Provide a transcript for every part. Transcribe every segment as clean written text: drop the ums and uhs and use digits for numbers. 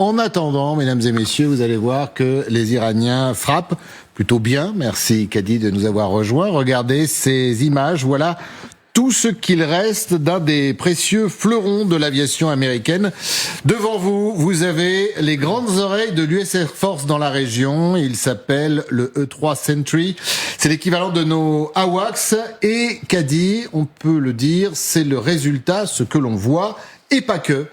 En attendant, mesdames et messieurs, vous allez voir que les Iraniens frappent plutôt bien. Merci Kadi de nous avoir rejoints. Regardez ces images, voilà tout ce qu'il reste d'un des précieux fleurons de l'aviation américaine. Devant vous, vous avez les grandes oreilles de l'US Air Force dans la région. Il s'appelle le E-3 Sentry. C'est l'équivalent de nos AWACS. Et Kadi, on peut le dire, c'est le résultat, ce que l'on voit, et pas que,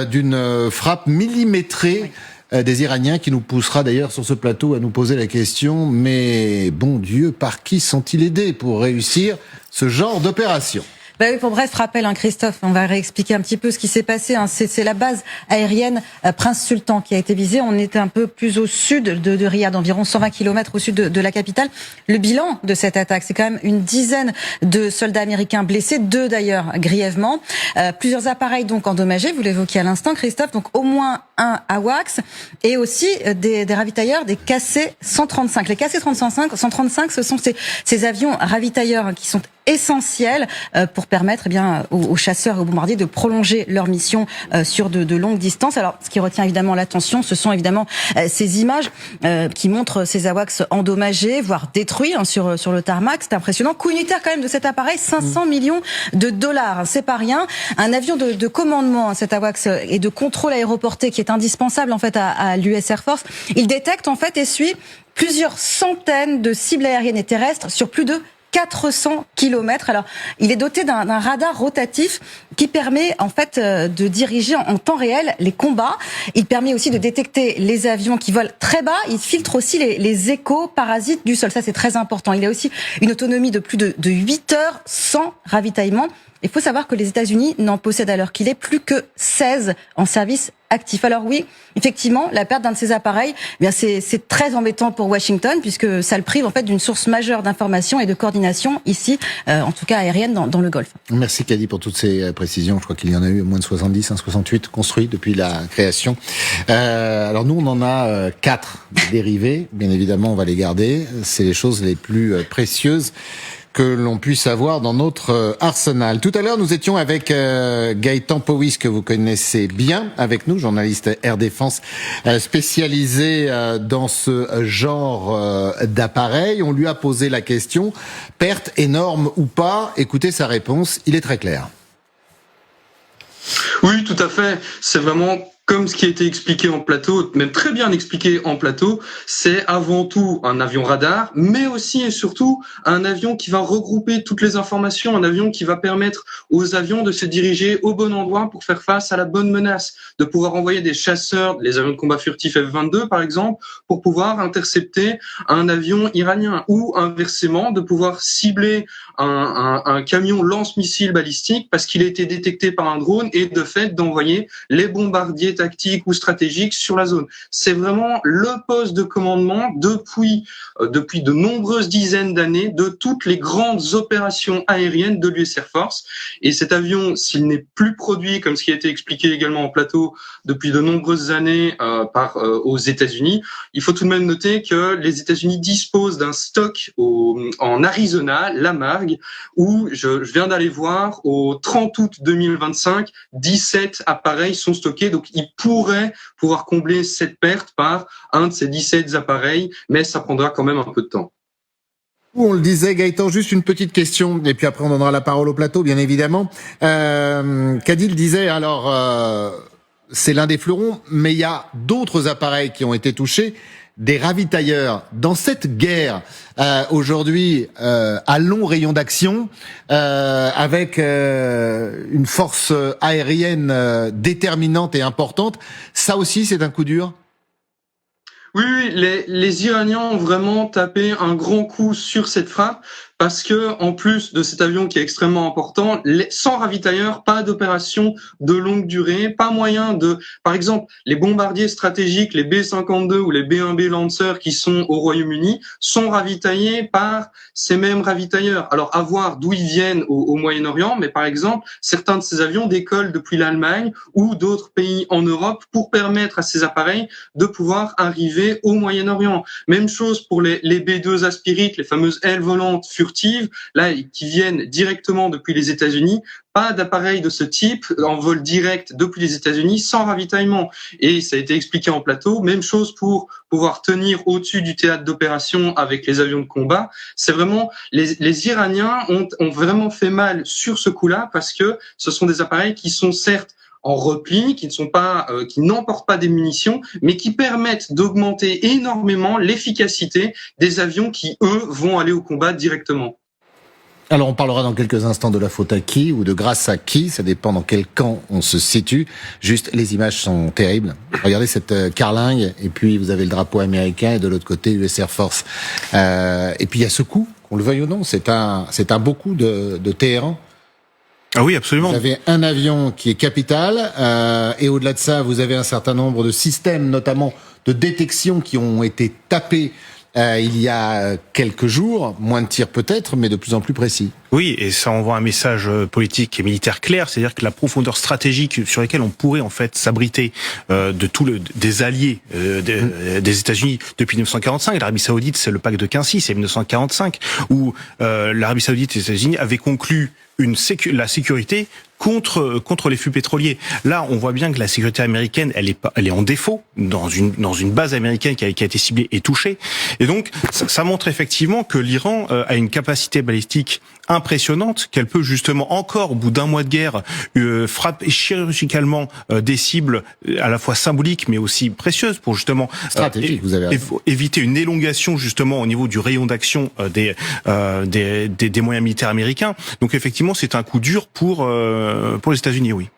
d'une frappe millimétrée des Iraniens, qui nous poussera d'ailleurs sur ce plateau à nous poser la question, mais bon Dieu, par qui sont-ils aidés pour réussir ce genre d'opération ? Bah oui, pour bref rappel, Christophe, on va réexpliquer un petit peu ce qui s'est passé. C'est la base aérienne Prince Sultan qui a été visée. On était un peu plus au sud de Riyad, environ 120 km au sud de la capitale. Le bilan de cette attaque, c'est quand même une dizaine de soldats américains blessés, 2 d'ailleurs grièvement. Plusieurs appareils donc endommagés, vous l'évoquiez à l'instant, Christophe, donc au moins un AWACS et aussi des ravitailleurs, des KC-135. Les KC-135, ce sont ces avions ravitailleurs qui sont essentiels pour permettre aux chasseurs et aux bombardiers de prolonger leur mission sur de longues distances. Alors, ce qui retient évidemment l'attention, ce sont évidemment ces images qui montrent ces AWACS endommagés, voire détruits sur le tarmac. C'est impressionnant. Coût unitaire quand même de cet appareil, 500 millions de dollars. C'est pas rien. Un avion de commandement, cet AWACS, et de contrôle aéroporté qui est indispensable en fait à l'US Air Force. Il détecte en fait et suit plusieurs centaines de cibles aériennes et terrestres sur plus de 400 kilomètres. Alors, il est doté d'un radar rotatif qui permet en fait de diriger en temps réel les combats. Il permet aussi de détecter les avions qui volent très bas. Il filtre aussi les échos parasites du sol. Ça, c'est très important. Il a aussi une autonomie de plus de 8 heures sans ravitaillement. Il faut savoir que les États-Unis n'en possèdent à l'heure qu'il est plus que 16 en service actif. Alors oui, effectivement, la perte d'un de ces appareils, c'est très embêtant pour Washington puisque ça le prive en fait d'une source majeure d'information et de coordination ici, en tout cas aérienne dans le Golfe. Merci Kadi pour toutes ces précisions. Je crois qu'il y en a eu moins de 70, 68 construits depuis la création. Alors nous, on en a 4 dérivés. Bien évidemment, on va les garder. C'est les choses les plus précieuses que l'on puisse avoir dans notre arsenal. Tout à l'heure, nous étions avec Gaëtan Powys, que vous connaissez bien, avec nous, journaliste Air Défense spécialisé dans ce genre d'appareil. On lui a posé la question, perte énorme ou pas ? Écoutez sa réponse, il est très clair. Oui, tout à fait. C'est vraiment comme ce qui a été expliqué en plateau, même très bien expliqué en plateau, c'est avant tout un avion radar, mais aussi et surtout un avion qui va regrouper toutes les informations, un avion qui va permettre aux avions de se diriger au bon endroit pour faire face à la bonne menace, de pouvoir envoyer des chasseurs, les avions de combat furtifs F-22 par exemple, pour pouvoir intercepter un avion iranien, ou inversement de pouvoir cibler un camion lance-missile balistique parce qu'il a été détecté par un drone et de fait d'envoyer les bombardiers tactiques ou stratégiques sur la zone. C'est vraiment le poste de commandement depuis de nombreuses dizaines d'années de toutes les grandes opérations aériennes de l'US Air Force. Et cet avion, s'il n'est plus produit, comme ce qui a été expliqué également en plateau depuis de nombreuses années aux États-Unis, il faut tout de même noter que les États-Unis disposent d'un stock en Arizona, Lamargue, où je viens d'aller voir, au 30 août 2025, 17 appareils sont stockés. Donc, ils pourraient pouvoir combler cette perte par un de ces 17 appareils, mais ça prendra quand même un peu de temps. On le disait, Gaëtan, juste une petite question, et puis après on donnera la parole au plateau, bien évidemment. Kadi le disait, alors, c'est l'un des fleurons, mais il y a d'autres appareils qui ont été touchés, des ravitailleurs. Dans cette guerre, aujourd'hui, à long rayon d'action, avec une force aérienne déterminante et importante, ça aussi c'est un coup dur ? Oui, les Iraniens ont vraiment tapé un grand coup sur cette frappe parce que, en plus de cet avion qui est extrêmement important, sans ravitailleurs, pas d'opération de longue durée, pas moyen de, par exemple, les bombardiers stratégiques, les B-52 ou les B-1B Lancer qui sont au Royaume-Uni, sont ravitaillés par ces mêmes ravitailleurs. Alors, à voir d'où ils viennent au Moyen-Orient, mais par exemple, certains de ces avions décollent depuis l'Allemagne ou d'autres pays en Europe pour permettre à ces appareils de pouvoir arriver au Moyen-Orient. Même chose pour les B-2 Aspirit, les fameuses ailes volantes furtives furtives, là, qui viennent directement depuis les États-Unis. Pas d'appareil de ce type en vol direct depuis les États-Unis sans ravitaillement. Et ça a été expliqué en plateau. Même chose pour pouvoir tenir au-dessus du théâtre d'opération avec les avions de combat. C'est vraiment les Iraniens ont vraiment fait mal sur ce coup-là parce que ce sont des appareils qui sont certes en repli, qui n'emportent pas des munitions, mais qui permettent d'augmenter énormément l'efficacité des avions qui, eux, vont aller au combat directement. Alors on parlera dans quelques instants de la faute à qui ou de grâce à qui, ça dépend dans quel camp on se situe. Juste, les images sont terribles. Regardez cette carlingue, et puis vous avez le drapeau américain, et de l'autre côté US Air Force. Et puis il y a ce coup, qu'on le veuille ou non, c'est un beau coup de Téhéran. Ah oui, absolument. Vous avez un avion qui est capital, et au-delà de ça, vous avez un certain nombre de systèmes, notamment de détection, qui ont été tapés il y a quelques jours, moins de tirs peut-être, mais de plus en plus précis. Oui, et ça envoie un message politique et militaire clair, c'est-à-dire que la profondeur stratégique sur laquelle on pourrait en fait s'abriter des alliés des États-Unis depuis 1945. L'Arabie Saoudite, c'est le pacte de Quincy, c'est 1945, où l'Arabie Saoudite et les États-Unis avaient conclu la sécurité contre les flux pétroliers. Là, on voit bien que la sécurité américaine, elle est en défaut dans une base américaine qui a été ciblée et touchée. Et donc, ça montre effectivement que l'Iran a une capacité balistique impressionnante, qu'elle peut justement encore, au bout d'un mois de guerre, frapper chirurgicalement des cibles à la fois symboliques mais aussi précieuses pour justement stratégique. Vous avez éviter une élongation justement au niveau du rayon d'action des moyens militaires américains. Donc effectivement, c'est un coup dur pour les États-Unis, oui.